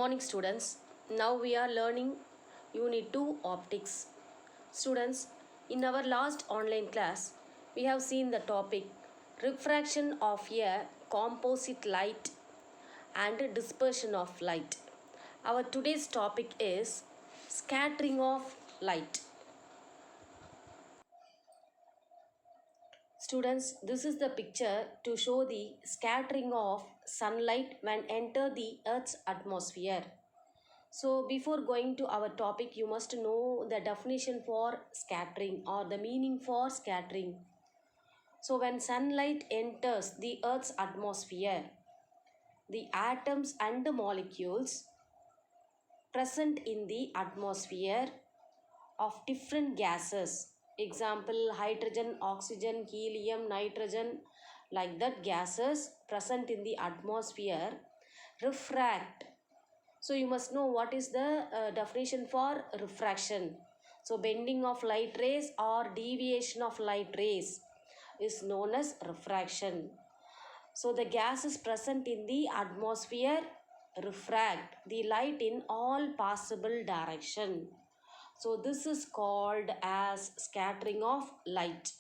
morning, students. Now we are learning Unit 2 Optics. Students, in our last online class, we have seen the topic refraction of a composite light and dispersion of light. Our today's topic is scattering of light. Students, this is the picture to show the scattering of sunlight when enter the Earth's atmosphere. So before going to our topic, you must know the definition for scattering or the meaning for scattering. So when sunlight enters the Earth's atmosphere, the atoms and the molecules present in the atmosphere of different gases, example hydrogen, oxygen, helium, nitrogen, like that gases present in the atmosphere refract. So you must know what is the definition for refraction. So bending of light rays or deviation of light rays is known as refraction. So the gases present in the atmosphere refract the light in all possible direction. So this is called as scattering of light.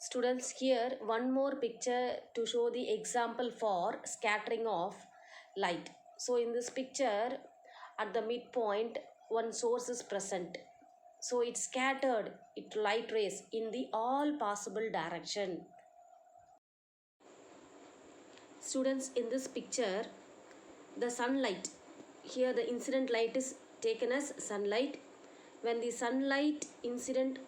Students, here one more picture to show the example for scattering of light. So in this picture, at the midpoint, one source is present. So it scattered its light rays in the all possible direction. Students, in this picture, the sunlight, here the incident light is taken as sunlight. When the sunlight incident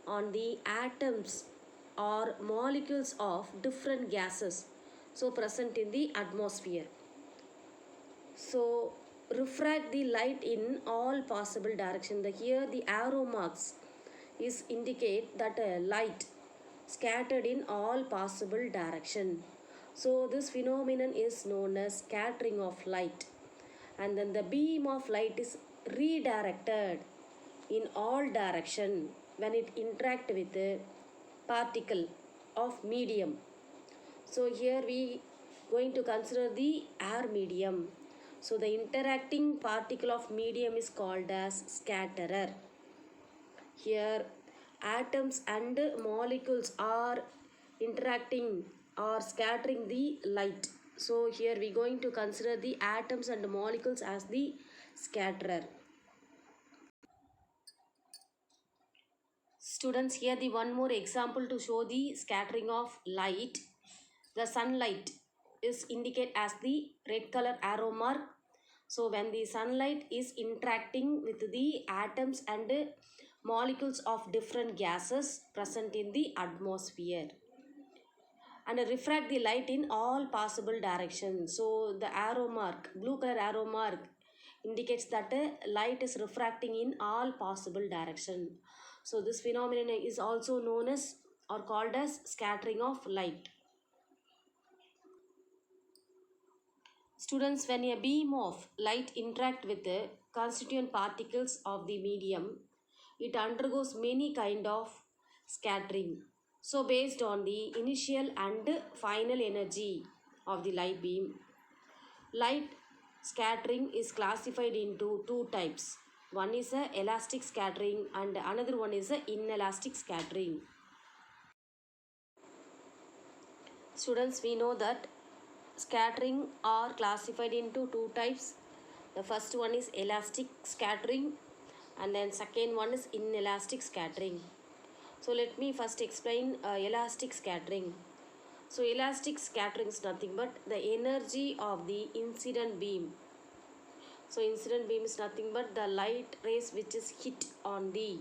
on the atoms or molecules of different gases, so present in the atmosphere, so refract the light in all possible direction. Here the arrow marks is indicate that a light scattered in all possible direction. So this phenomenon is known as scattering of light. And then the beam of light is redirected in all direction when it interact with a particle of medium. So here we going to consider the air medium. So the interacting particle of medium is called as scatterer. Here atoms and molecules are interacting or scattering the light. So here we going to consider the atoms and molecules as the scatterer. Students, here the one more example to show the scattering of light. The sunlight is indicated as the red color arrow mark. So when the sunlight is interacting with the atoms and molecules of different gases present in the atmosphere and refract the light in all possible directions. So the arrow mark, blue color arrow mark, indicates that light is refracting in all possible direction. So this phenomenon is also known as or called as scattering of light. Students, when a beam of light interact with the constituent particles of the medium, it undergoes many kind of scattering. So based on the initial and final energy of the light beam, light scattering is classified into two types. One is a elastic scattering and another one is a inelastic scattering. Students, we know that scattering are classified into two types. The first one is elastic scattering and then second one is inelastic scattering. So let me first explain elastic scattering. So elastic scattering is nothing but the energy of the incident beam. So incident beam is nothing but the light rays which is hit on the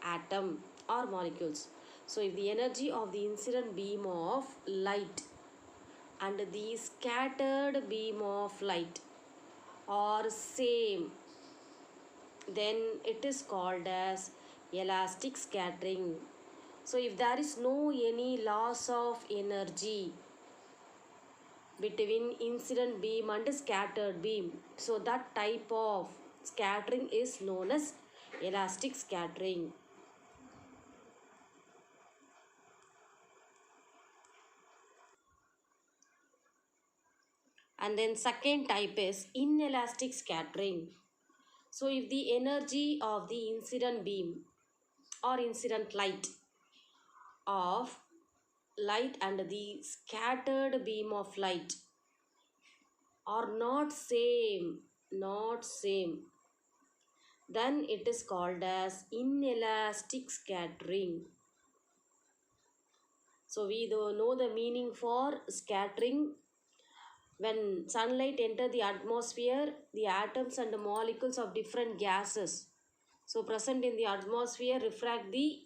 atom or molecules. So if the energy of the incident beam of light and the scattered beam of light are same, then it is called as elastic scattering. So if there is no any loss of energy between incident beam and scattered beam, so that type of scattering is known as elastic scattering. And then second type is inelastic scattering. So if the energy of the incident beam or incident of light and the scattered beam of light are not same, then it is called as inelastic scattering. So we do know the meaning for scattering. When sunlight enter the atmosphere, the atoms and the molecules of different gases so present in the atmosphere refract the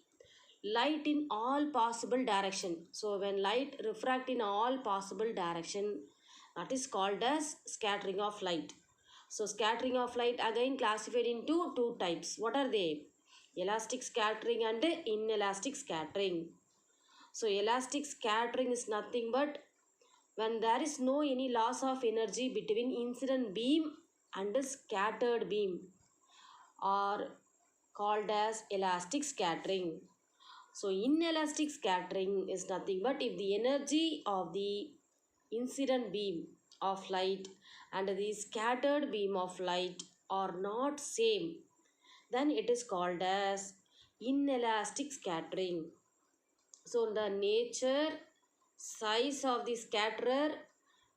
light in all possible direction. So when light refract in all possible direction, that is called as scattering of light. So scattering of light again classified into two types. What are they? Elastic scattering and inelastic scattering. So elastic scattering is nothing but when there is no any loss of energy between incident beam and scattered beam are called as elastic scattering. So inelastic scattering is nothing but if the energy of the incident beam of light and the scattered beam of light are not same, then it is called as inelastic scattering. So the nature, size of the scatterer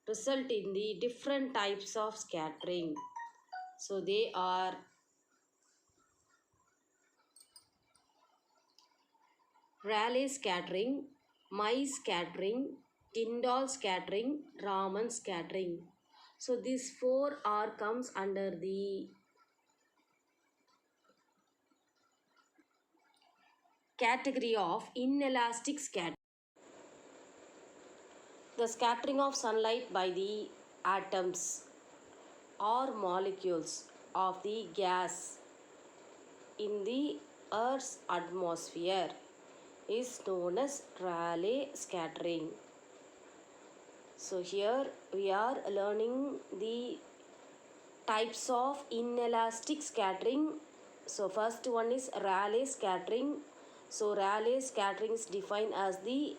result in the different types of scattering. So they are Rayleigh scattering, Mie scattering, Tyndall scattering, Raman scattering. So these four are comes under the category of inelastic scattering. The scattering of sunlight by the atoms or molecules of the gas in the Earth's atmosphere is known as Rayleigh scattering. So here we are learning the types of inelastic scattering. So first one is Rayleigh scattering. So Rayleigh scattering is defined as the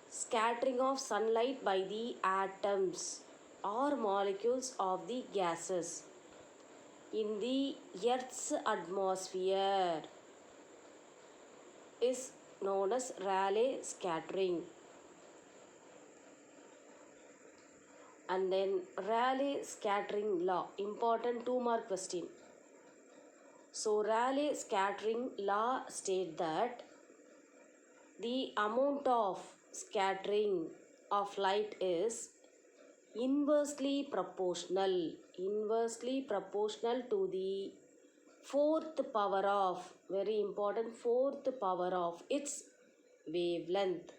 scattering of sunlight by the atoms or molecules of the gases in the Earth's atmosphere is known as Rayleigh scattering. And then Rayleigh scattering law, important 2-mark question. So Rayleigh scattering law state that the amount of scattering of light is inversely proportional to the fourth power of, very important, fourth power of its wavelength.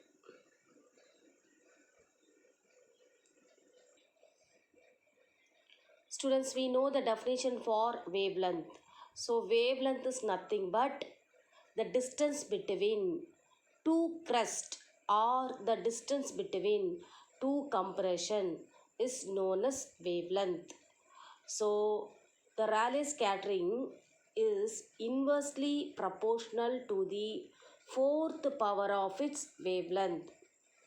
Students, we know the definition for wavelength. So wavelength is nothing but the distance between two crest or the distance between two compression is known as wavelength. So the Rayleigh scattering is inversely proportional to the fourth power of its wavelength.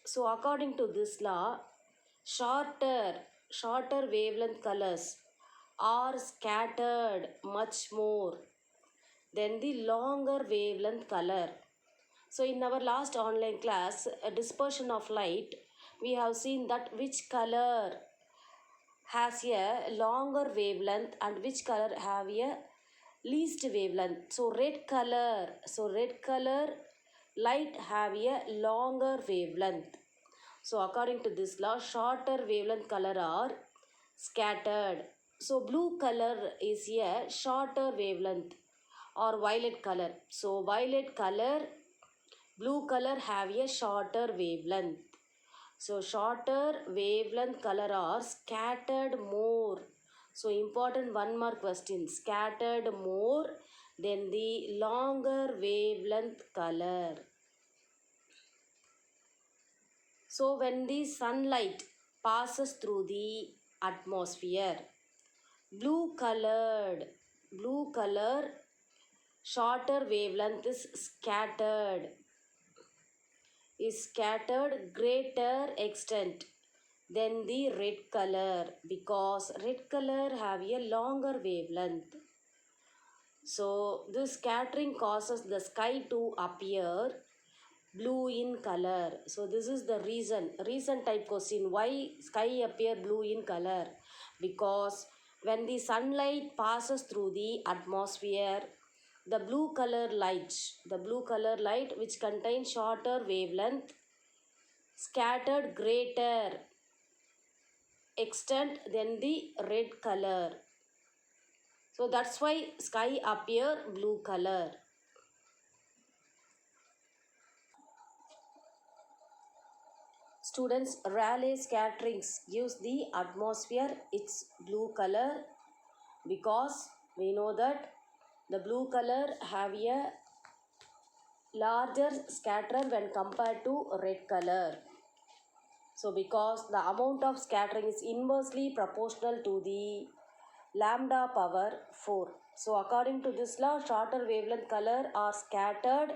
So according to this law, shorter wavelength colors are scattered much more than the longer wavelength color. So in our last online class, a dispersion of light, we have seen that which color has a longer wavelength and which color have a least wavelength. So red color light have a longer wavelength. So according to this law, shorter wavelength color are scattered. So blue color is a shorter wavelength or violet color. So violet color, blue color have a shorter wavelength. So shorter wavelength color are scattered more. So important 1-mark question, scattered more than the longer wavelength color. So when the sunlight passes through the atmosphere, blue color, shorter wavelength is scattered greater extent than the red color, because red color have a longer wavelength. So this scattering causes the sky to appear blue in color. So this is the reason type question, why sky appear blue in color. Because when the sunlight passes through the atmosphere, the blue color light which contains shorter wavelength scattered greater extent than the red color. So that's why sky appear blue color. Students, Rayleigh scatterings gives the atmosphere its blue color, because we know that the blue color have a larger scatter when compared to red color. So because the amount of scattering is inversely proportional to the lambda power 4. So according to this law, shorter wavelength color are scattered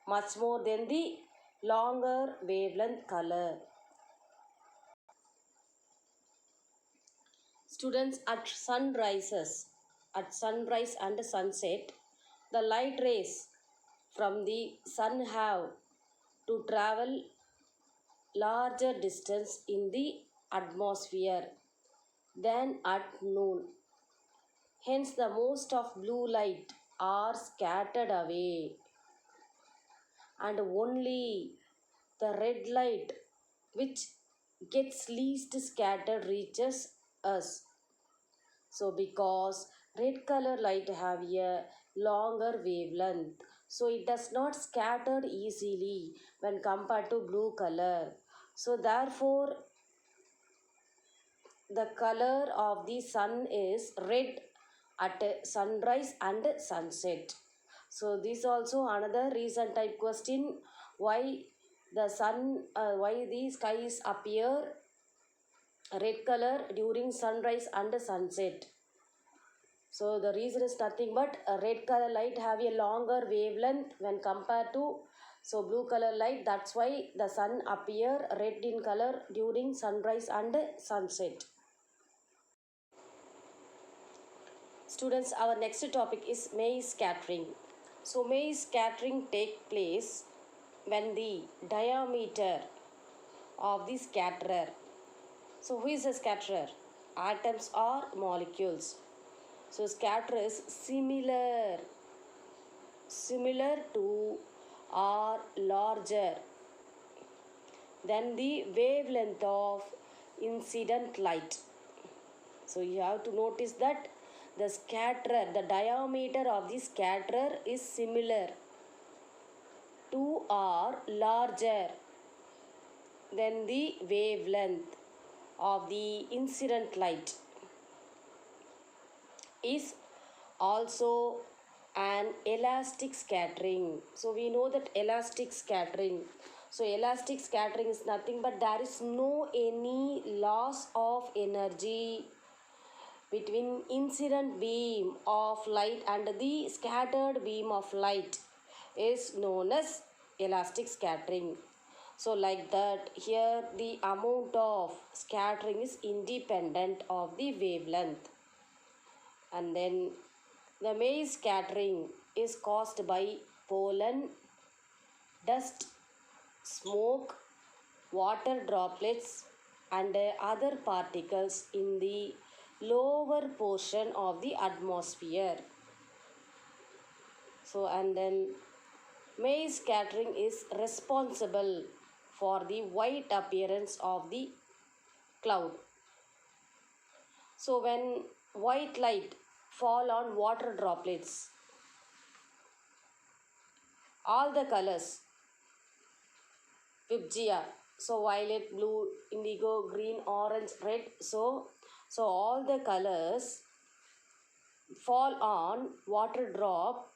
much more than the longer wavelength color. Students, at sunrise and sunset, the light rays from the sun have to travel larger distance in the atmosphere than at noon. Hence, the most of blue light are scattered away, and only the red light, which gets least scattered, reaches us. So because red color light have a longer wavelength, so it does not scatter easily when compared to blue color. So therefore the color of the sun is red at sunrise and sunset. So this also another reason type question, why why the skies appear red color during sunrise and sunset. So the reason is nothing but a red color light have a longer wavelength when compared to blue color light. That's why the sun appear red in color during sunrise and sunset. Students, our next topic is Maize scattering. So Maize scattering take place when the diameter of the scatterer. So who is a scatterer? Atoms or molecules. So scatterer is similar to or larger than the wavelength of incident light. So you have to notice that the diameter of the scatterer is similar to or larger than the wavelength of the incident light, is also an elastic scattering. So we know that elastic scattering. So elastic scattering is nothing but there is no any loss of energy between incident beam of light and the scattered beam of light, is known as elastic scattering. So like that, here the amount of scattering is independent of the wavelength. And then the Maize scattering is caused by pollen, dust, smoke, water droplets and other particles in the lower portion of the atmosphere. So and then Maize scattering is responsible for the white appearance of the cloud. So when white light fall on water droplets, all the colors Vibgea, so violet, blue, indigo, green, orange, red, so all the colors fall on water drop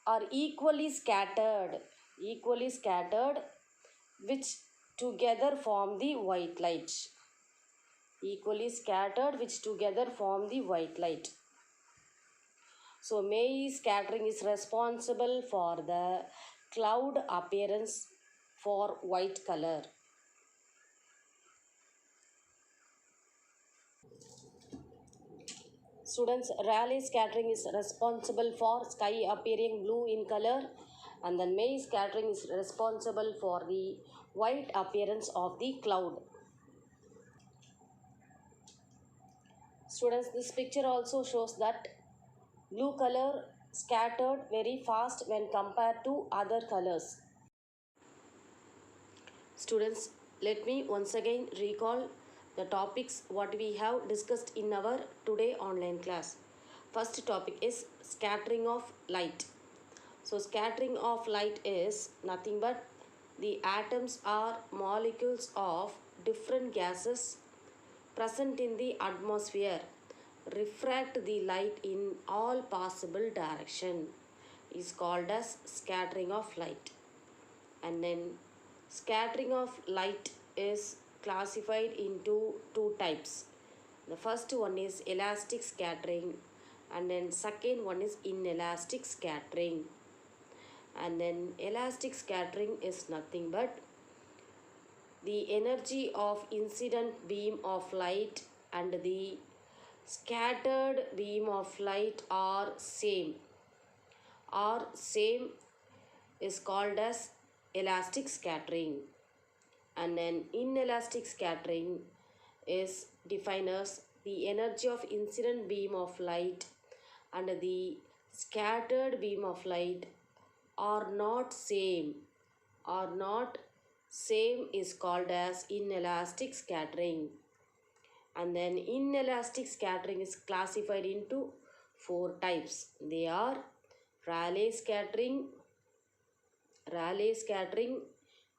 are equally scattered, which together form the white light. Equally scattered, which together form the white light. So Maize scattering is responsible for the cloud appearance for white color. Students, Rayleigh scattering is responsible for sky appearing blue in color, and then May scattering is responsible for the white appearance of the cloud. Students, this picture also shows that blue color scattered very fast when compared to other colors. Students, let me once again recall the topics what we have discussed in our today online class. First topic is scattering of light. So scattering of light is nothing but the atoms or molecules of different gases present in the atmosphere refract the light in all possible direction is called as scattering of light. And then scattering of light is classified into two types. The first one is elastic scattering, and then second one is inelastic scattering. And then elastic scattering is nothing but the energy of incident beam of light and the scattered beam of light are same is called as elastic scattering. And then inelastic scattering is defined as the energy of incident beam of light and the scattered beam of light are not same is called as inelastic scattering. And then inelastic scattering is classified into four types. They are Rayleigh scattering,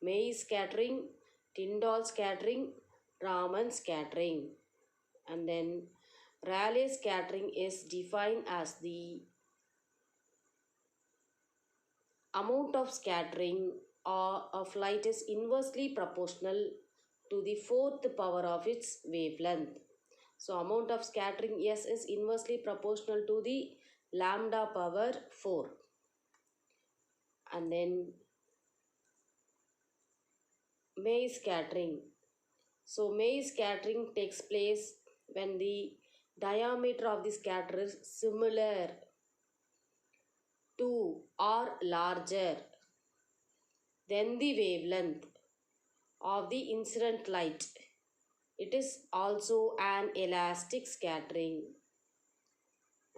May scattering, Tyndall scattering, Raman scattering. And then Rayleigh scattering is defined as the amount of scattering of light is inversely proportional to the fourth power of its wavelength. So amount of scattering S is inversely proportional to the lambda power 4. And then May scattering. So May scattering takes place when the diameter of the scatter is similar to or larger than the wavelength of the incident light. It is also an elastic scattering.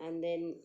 And then